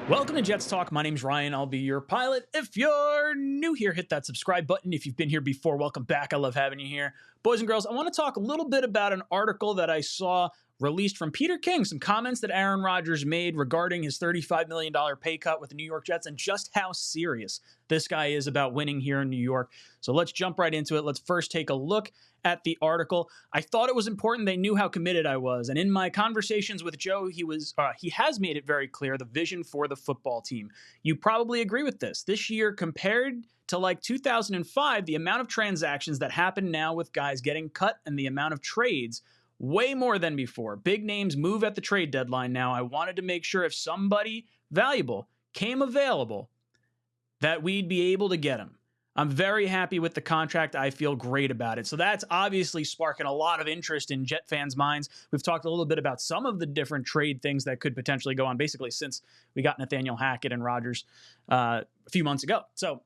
Welcome to Jets Talk. My name's Ryan. I'll be your pilot. If you're new here, hit that subscribe button. If you've been here before, welcome back. I love having you here. Boys and girls, I want to talk a little bit about an article that I saw released from Peter King, some comments that Aaron Rodgers made regarding his $35 million pay cut with the New York Jets and just how serious this guy is about winning here in New York. So let's jump right into it. Let's first take a look at the article. I thought it was important they knew how committed I was. And in my conversations with Joe, he has made it very clear the vision for the football team. You probably agree with this. This year, compared to like 2005, the amount of transactions that happen now with guys getting cut and the amount of trades, way more than before. Big names move at the trade deadline now. I wanted to make sure if somebody valuable came available, that we'd be able to get him. I'm very happy with the contract. I feel great about it. So that's obviously sparking a lot of interest in Jet fans' minds. We've talked a little bit about some of the different trade things that could potentially go on, basically since we got Nathaniel Hackett and Rodgers a few months ago. So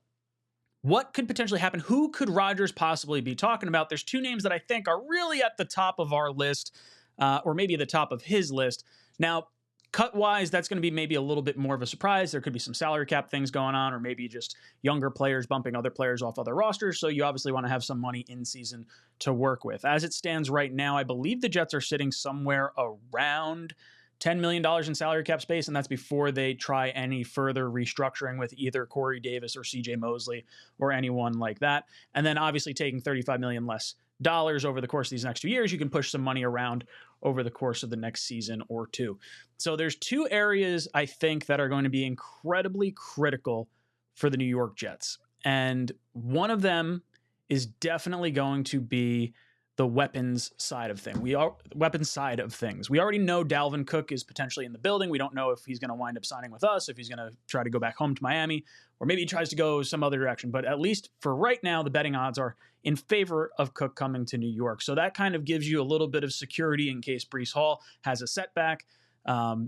what could potentially happen? Who could Rodgers possibly be talking about? There's two names that I think are really at the top of our list, or maybe the top of his list. Now, cut-wise, that's going to be maybe a little bit more of a surprise. There could be some salary cap things going on, or maybe just younger players bumping other players off other rosters. So you obviously want to have some money in season to work with. As it stands right now, I believe the Jets are sitting somewhere around $10 million in salary cap space, and that's before they try any further restructuring with either Corey Davis or CJ Mosley or anyone like that. And then obviously taking $35 million less dollars over the course of these next 2 years, you can push some money around over the course of the next season or two. So there's two areas I think that are going to be incredibly critical for the New York Jets. And one of them is definitely going to be the weapons side of things. We already know Dalvin Cook is potentially in the building. We don't know if he's going to wind up signing with us, if he's going to try to go back home to Miami, or maybe he tries to go some other direction. But at least for right now, the betting odds are in favor of Cook coming to New York. So that kind of gives you a little bit of security in case Breece Hall has a setback.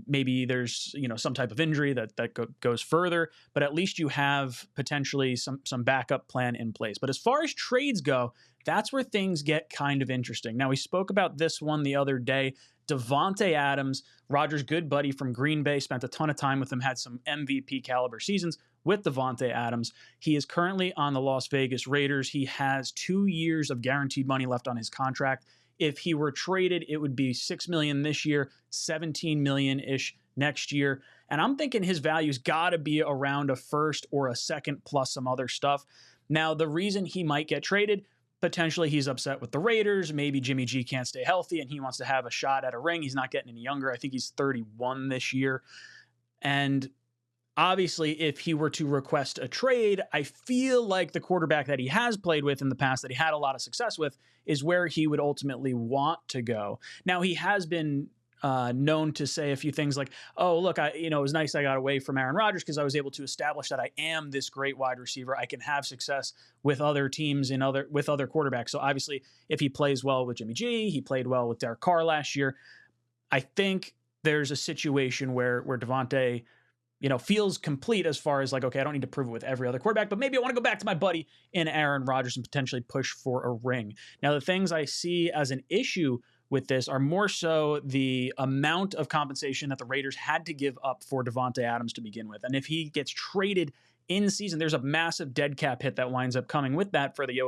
Maybe there's some type of injury that goes further, but at least you have potentially some backup plan in place. But as far as trades go, that's where things get kind of interesting. Now, we spoke about this one the other day. Devonte Adams, Rodgers' good buddy from Green Bay, spent a ton of time with him, had some MVP caliber seasons with Devonte Adams. He is currently on the Las Vegas Raiders. He has 2 years of guaranteed money left on his contract. If he were traded, it would be $6 million this year, $17 million-ish next year. And I'm thinking his value's got to be around a first or a second plus some other stuff. Now, the reason he might get traded, potentially he's upset with the Raiders. Maybe Jimmy G can't stay healthy and he wants to have a shot at a ring. He's not getting any younger. I think he's 31 this year. And obviously, if he were to request a trade, I feel like the quarterback that he has played with in the past, that he had a lot of success with, is where he would ultimately want to go. Now, he has been known to say a few things like, oh, look, it was nice I got away from Aaron Rodgers because I was able to establish that I am this great wide receiver. I can have success with other teams with other quarterbacks. So obviously, if he plays well with Jimmy G, he played well with Derek Carr last year. I think there's a situation where Devonte feels complete as far as like, okay, I don't need to prove it with every other quarterback, but maybe I want to go back to my buddy in Aaron Rodgers and potentially push for a ring. Now, the things I see as an issue with this are more so the amount of compensation that the Raiders had to give up for Devonte Adams to begin with. And if he gets traded in season, there's a massive dead cap hit that winds up coming with that for the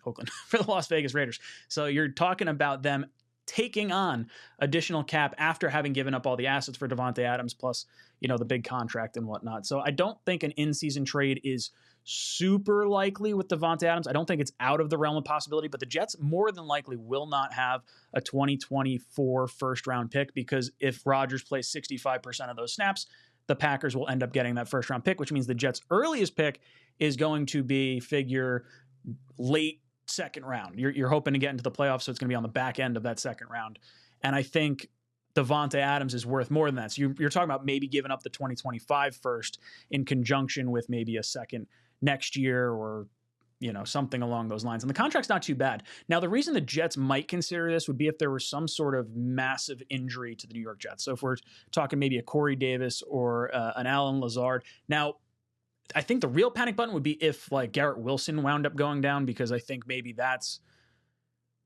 for the Las Vegas Raiders. So you're talking about them taking on additional cap after having given up all the assets for Devonte Adams, plus, the big contract and whatnot. So I don't think an in-season trade is super likely with Devonte Adams. I don't think it's out of the realm of possibility, but the Jets more than likely will not have a 2024 first-round pick, because if Rodgers plays 65% of those snaps, the Packers will end up getting that first-round pick, which means the Jets' earliest pick is going to be figure late second round. You're hoping to get into the playoffs, so it's going to be on the back end of that second round. And I think Devonte Adams is worth more than that. So you're talking about maybe giving up the 2025 first in conjunction with maybe a second next year, or something along those lines. And the contract's not too bad. Now, the reason the Jets might consider this would be if there was some sort of massive injury to the New York Jets. So if we're talking maybe a Corey Davis or an Allen Lazard. Now, I think the real panic button would be if like Garrett Wilson wound up going down, because I think maybe that's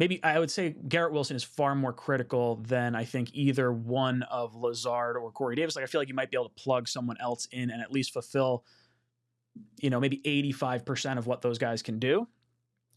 maybe I would say Garrett Wilson is far more critical than I think either one of Lazard or Corey Davis. Like, I feel like you might be able to plug someone else in and at least fulfill, maybe 85% of what those guys can do.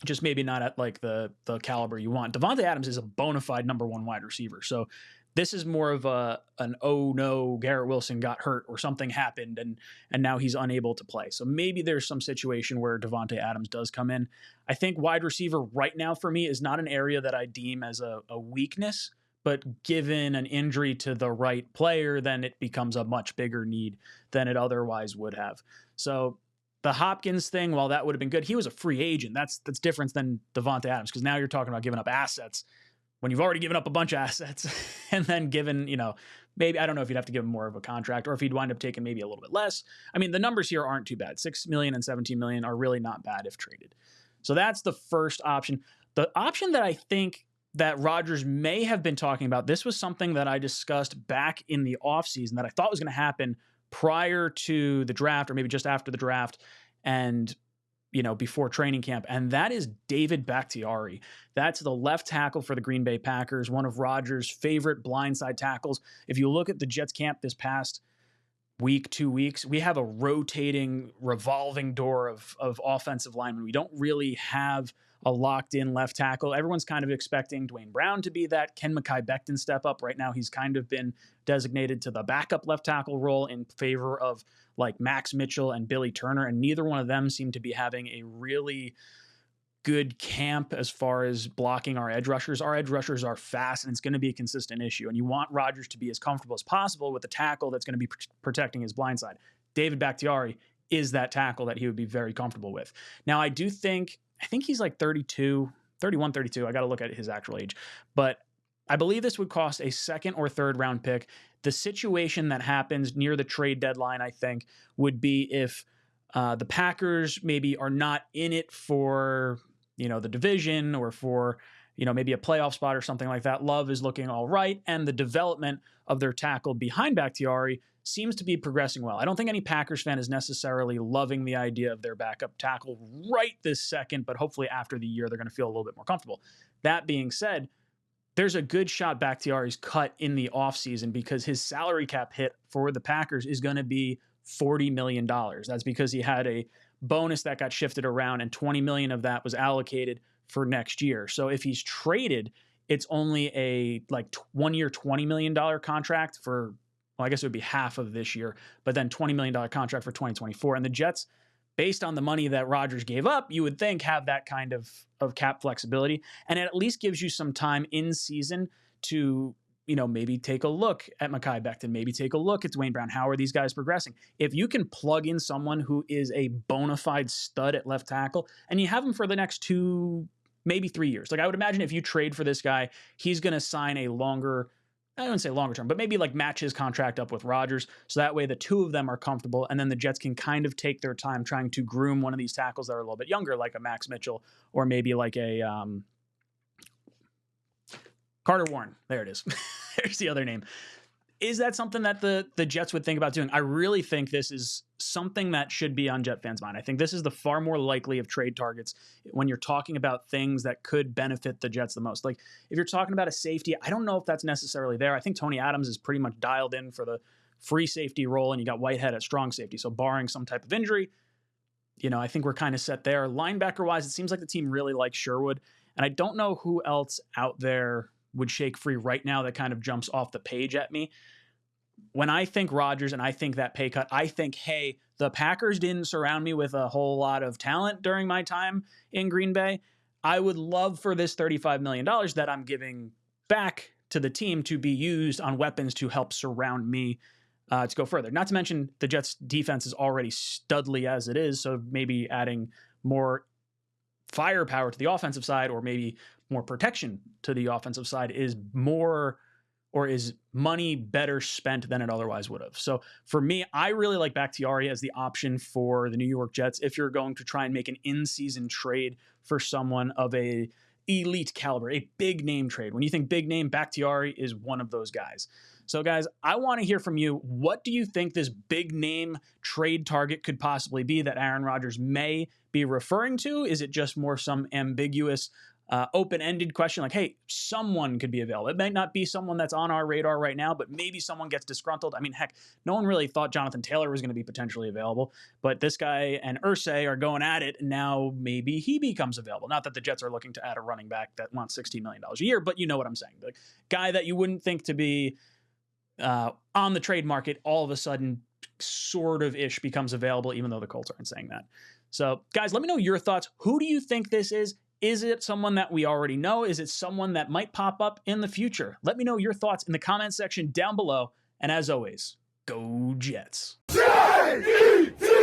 Just maybe not at like the caliber you want. Devonte Adams is a bona fide number one wide receiver. So this is more of an, oh no, Garrett Wilson got hurt or something happened and now he's unable to play. So maybe there's some situation where Devonte Adams does come in. I think wide receiver right now for me is not an area that I deem as a weakness, but given an injury to the right player, then it becomes a much bigger need than it otherwise would have. So the Hopkins thing, while that would have been good, he was a free agent. That's different than Devonte Adams, because now you're talking about giving up assets when you've already given up a bunch of assets and then given, maybe, I don't know if you'd have to give him more of a contract or if he'd wind up taking maybe a little bit less. I mean, the numbers here aren't too bad. $6 million and $17 million are really not bad if traded. So that's the first option. The option that I think that Rodgers may have been talking about, this was something that I discussed back in the offseason that I thought was going to happen prior to the draft or maybe just after the draft and before training camp, and that is David Bakhtiari. That's the left tackle for the Green Bay Packers, one of Rodgers' favorite blindside tackles. If you look at the Jets camp this past week, 2 weeks, we have a rotating, revolving door of offensive linemen. We don't really have a locked-in left tackle. Everyone's kind of expecting Dwayne Brown to be that. Can Mekhi Becton step up? Right now, he's kind of been designated to the backup left tackle role in favor of like Max Mitchell and Billy Turner, and neither one of them seem to be having a really good camp as far as blocking our edge rushers. Our edge rushers are fast, and it's going to be a consistent issue, and you want Rodgers to be as comfortable as possible with the tackle that's going to be protecting his blind side. David Bakhtiari is that tackle that he would be very comfortable with. Now, I think he's like 31, 32. I got to look at his actual age, but I believe this would cost a second or third round pick. The situation that happens near the trade deadline, I think, would be if the Packers maybe are not in it for, the division or for, maybe a playoff spot or something like that. Love is looking all right, and the development of their tackle behind Bakhtiari seems to be progressing well. I don't think any Packers fan is necessarily loving the idea of their backup tackle right this second, but hopefully after the year, they're going to feel a little bit more comfortable. That being said, there's a good shot Bakhtiari's cut in the offseason because his salary cap hit for the Packers is going to be $40 million. That's because he had a bonus that got shifted around and $20 million of that was allocated for next year. So if he's traded, it's only a 1 year, $20 million contract for, well, I guess it would be half of this year, but then $20 million contract for 2024. And the Jets, based on the money that Rodgers gave up, you would think have that kind of cap flexibility. And it at least gives you some time in season to, maybe take a look at Mekhi Becton, maybe take a look at Dwayne Brown. How are these guys progressing? If you can plug in someone who is a bona fide stud at left tackle and you have him for the next 2, maybe 3 years. Like I would imagine if you trade for this guy, he's going to sign a longer, I wouldn't say longer term, but maybe like match his contract up with Rodgers. So that way the two of them are comfortable. And then the Jets can kind of take their time trying to groom one of these tackles that are a little bit younger, like a Max Mitchell or maybe like a Carter Warren. There it is. There's the other name. Is that something that the Jets would think about doing? I really think this is something that should be on Jet fans' mind. I think this is the far more likely of trade targets when you're talking about things that could benefit the Jets the most. Like if you're talking about a safety, I don't know if that's necessarily there. I think Tony Adams is pretty much dialed in for the free safety role, and you got Whitehead at strong safety. So barring some type of injury, I think we're kind of set there. Linebacker-wise, it seems like the team really likes Sherwood, and I don't know who else out there would shake free right now that kind of jumps off the page at me. When I think Rodgers and I think that pay cut, I think, hey, the Packers didn't surround me with a whole lot of talent during my time in Green Bay. I would love for this $35 million that I'm giving back to the team to be used on weapons to help surround me to go further. Not to mention the Jets defense is already studly as it is, so maybe adding more firepower to the offensive side or maybe more protection to the offensive side is more, or is money better spent than it otherwise would have. So for me, I really like Bakhtiari as the option for the New York Jets if you're going to try and make an in-season trade for someone of a elite caliber, a big name trade. When you think big name, Bakhtiari is one of those guys. So guys, I want to hear from you. What do you think this big name trade target could possibly be that Aaron Rodgers may be referring to? Is it just more some ambiguous open-ended question like, hey, someone could be available. It might not be someone that's on our radar right now, but maybe someone gets disgruntled. I mean, heck, no one really thought Jonathan Taylor was going to be potentially available, but this guy and Irsay are going at it, and now maybe he becomes available. Not that the Jets are looking to add a running back that wants $16 million a year, but you know what I'm saying. The guy that you wouldn't think to be on the trade market all of a sudden sort of ish becomes available, even though the Colts aren't saying that. So guys, let me know your thoughts. Who do you think this is? Is it someone that we already know? Is it someone that might pop up in the future? Let me know your thoughts in the comment section down below. And as always, go Jets. J-E-T!